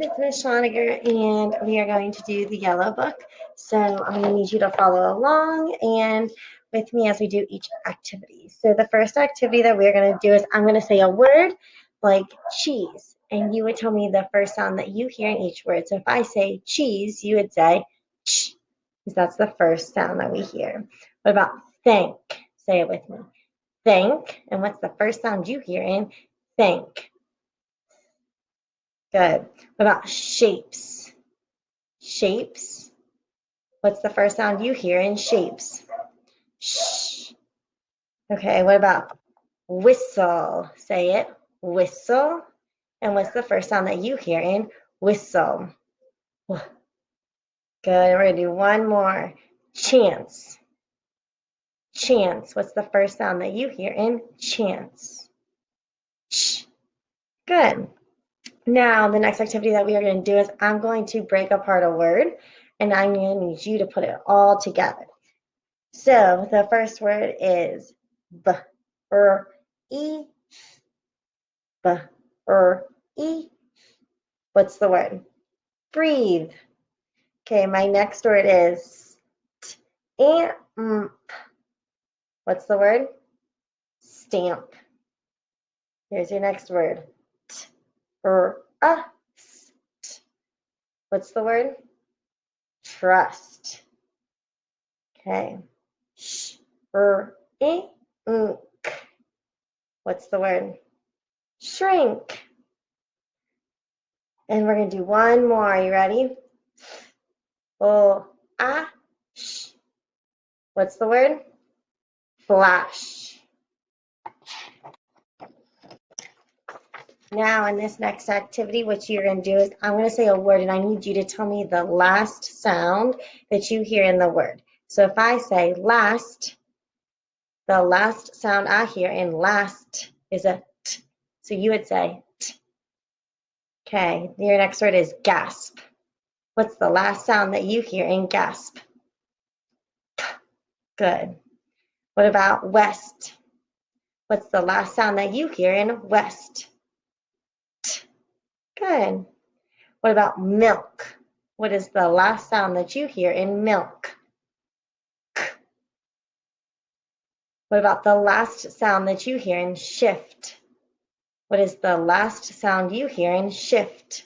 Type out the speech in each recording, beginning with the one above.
It's Miss Schoniger, and we are going to do the yellow book. So I'm going to need you to follow along and with me as we do each activity. So the first activity that we're going to do is I'm going to say a word like cheese, and you would tell me the first sound that you hear in each word. So if I say cheese, you would say ch, because that's the first sound that we hear. What about thank? Say it with me. Thank. And what's the first sound you hear in thank? Good. What about shapes? Shapes. What's the first sound you hear in shapes? Shh. Okay, what about whistle? Say it. Whistle. And what's the first sound that you hear in whistle? Good. We're going to do one more. Chance. Chance. What's the first sound that you hear in chance? Shh. Good. Now, the next activity that we are going to do is I'm going to break apart a word, and I'm going to need you to put it all together. So the first word is b-r-e, b-r-e. What's the word? Breathe. Okay, my next word is stamp. What's the word? Stamp. Here's your next word. Trust. What's the word? Trust. Okay. Shrink. What's the word? Shrink. And we're going to do one more. Are you ready? Flash. What's the word? Flash. Now, in this next activity, what you're going to do is I'm going to say a word, and I need you to tell me the last sound that you hear in the word. So if I say last, the last sound I hear in last is a t. So you would say t. Okay, your next word is gasp. What's the last sound that you hear in gasp? Good. What about west? What's the last sound that you hear in west? T. Good. What about milk? What is the last sound that you hear in milk? K. What about the last sound that you hear in shift? What is the last sound you hear in shift?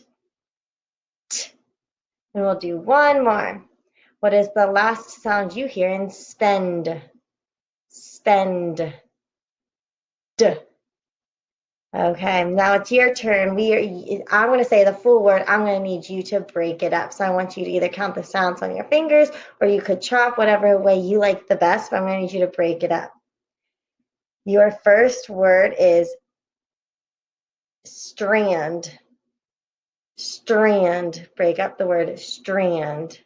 T. And we'll do one more. What is the last sound you hear in spend? Spend. D. Okay, now it's your turn. I'm going to say the full word. I'm going to need you to break it up. So I want you to either count the sounds on your fingers or you could chop whatever way you like the best, but I'm going to need you to break it up. Your first word is strand. Strand. Break up the word strand.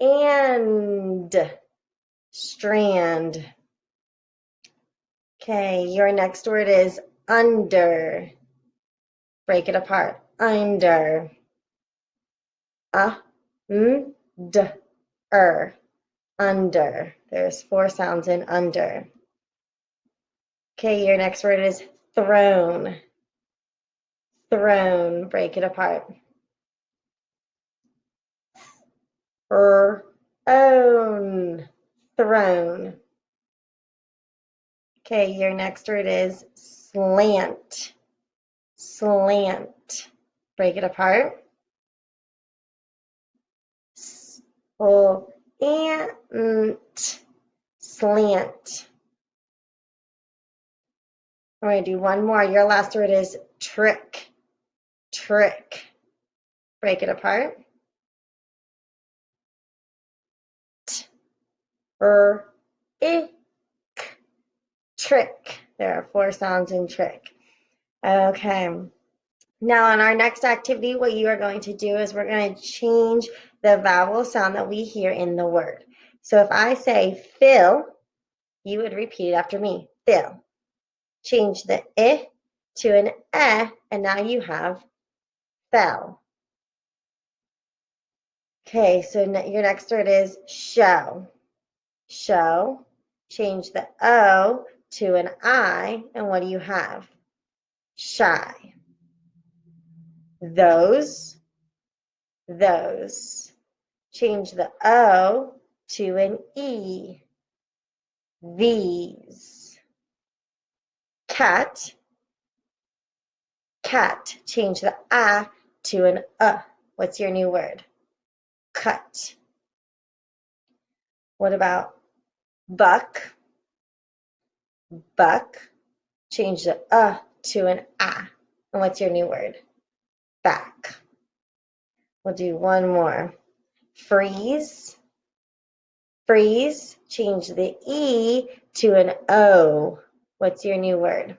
And strand. Okay, your next word is under. Break it apart. Under. Under. There's 4 sounds in under. Okay, your next word is thrown. Thrown. Break it apart. Own. Thrown. Okay, your next word is slant. Slant. Break it apart. Slant. We're going to do one more. Your last word is trick. Trick. Break it apart. Trick. There are 4 sounds in trick. Okay. Now on our next activity, what you are going to do is we're going to change the vowel sound that we hear in the word. So if I say fill, you would repeat it after me. Fill. Change the I to an eh, and now you have fell. Okay, so your next word is show. Show. Change the O to an I, and what do you have? Shy. those, those. Change the O to an E, these. Cat, cat. Change the A to an What's your new word? Cut. What about buck? Buck. Change the to an A. And what's your new word? Back. We'll do one more. Freeze. Freeze. Change the E to an O. What's your new word?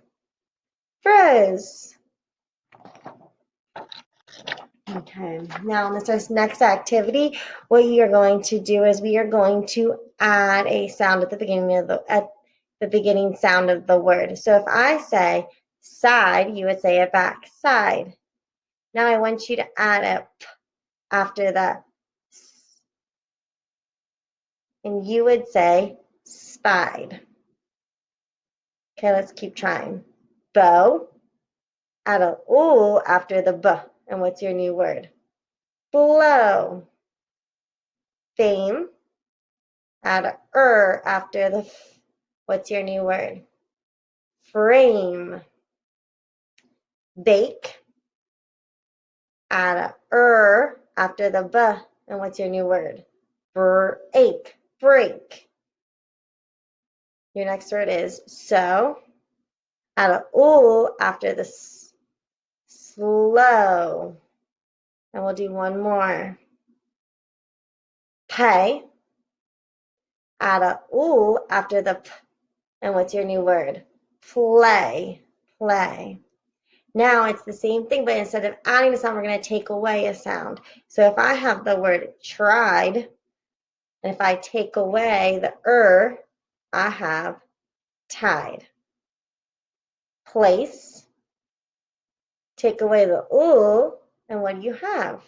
Froze. Okay, now in this next activity, what you're going to do is we are going to add a sound at the beginning sound of the word. So if I say side, you would say it back, side. Now I want you to add a p after the s, and you would say spied. Okay, let's keep trying. Bow, add a oo after the b, and what's your new word? Blow. Fame, add a after the f. What's your new word? Frame. Bake, add a after the b, and what's your new word? Break. Break. Your next word is so, add a oo after the s. Slow. And we'll do one more. Pay, add a oo after the p, and what's your new word? Play. Play. Now it's the same thing, but instead of adding a sound, we're going to take away a sound. So if I have the word tried, and if I take away the I have tied. Place, take away the ooh, and what do you have?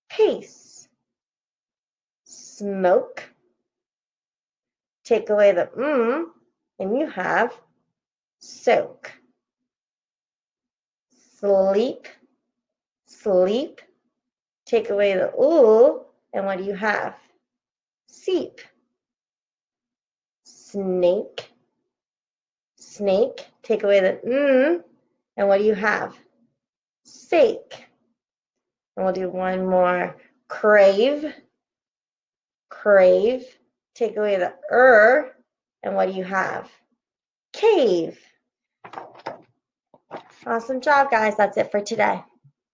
Pace. Smoke, take away the and you have soak. Sleep, sleep, take away the ooh, and what do you have? Seep. Snake, snake, take away the and what do you have? Sake. And we'll do one more. Crave, crave, take away the and what do you have? Cave. Awesome job, guys. That's it for today.